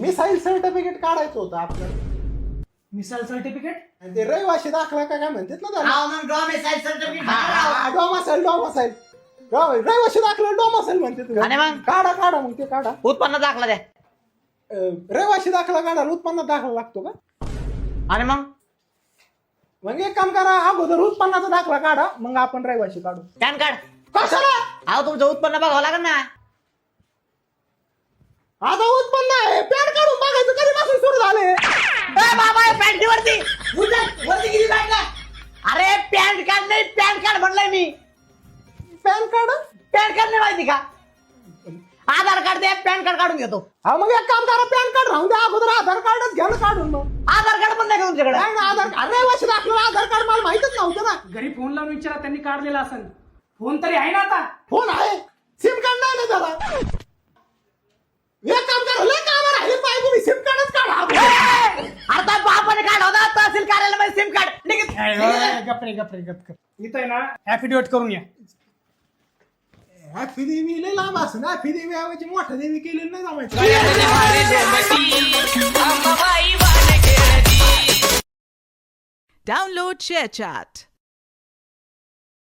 Missile certificate काढायचं होतं आपल्याला. Missile certificate? आणि ते रहिवाशी दाखला काय म्हणतात ना त्याला. हा मग डॉमिसाईल सर्टिफिकेट डोमासाईल रहिवाशी दाखला डोमासाईल म्हणतात. आणि मग? काढा मग ते काढा. उत्पन्न दाखला द्या. रहिवाशी दाखला काढायला उत्पन्नात दाखला लागतो का? आणि मग एक काम करा, अगोदर उत्पन्नाचा दाखला काढा, मग आपण रहिवाशी काढू. Pan card. कशाला? अहो तुमचं उत्पन्न बघावं लागेल ना. आता उत्पन्न आहे, पॅन काढून बघायचं कधीपासून सुरू झाले. बाबा पॅन्ट वरती. वरती किती लागला? अरे पॅन्ट कार्ड नाही, पॅन कार्ड म्हणलंय मी. PAN card? पॅन कार्ड नाही माहिती का? आधार कार्ड दे, पॅन कार्ड काढून घेतो. हा मग एक काम करा, पॅन कार्ड राहून द्या, अगोदर आधार कार्डच घ्या ना काढून. मग आधार कार्ड पण नाही का तुमच्याकडे? नाही ना, आधार कार्ड रहिवाशी दाखला आधार कार्ड मला माहितच नव्हतं ना. घरी फोन लावून विचारा, त्यांनी काढलेला असेल. फोन तरी आहे ना आता? फोन आहे, सिम कार्ड नाही ना त्याला. एक काम करा, लय काम राहिले पाहिजे, तुम्ही सिम कार्डच काढा. आता बापाने काढला होता तहसील कार्यालयामध्ये सिम कार्ड. गप्रे. इथं आहे ना ऍफिडेविट करून या. फिदेवी लय लांब असं ना, फिदेवी ऐवजी मोठा देवी केलेलं नाही जमायचं. Download ShareChat.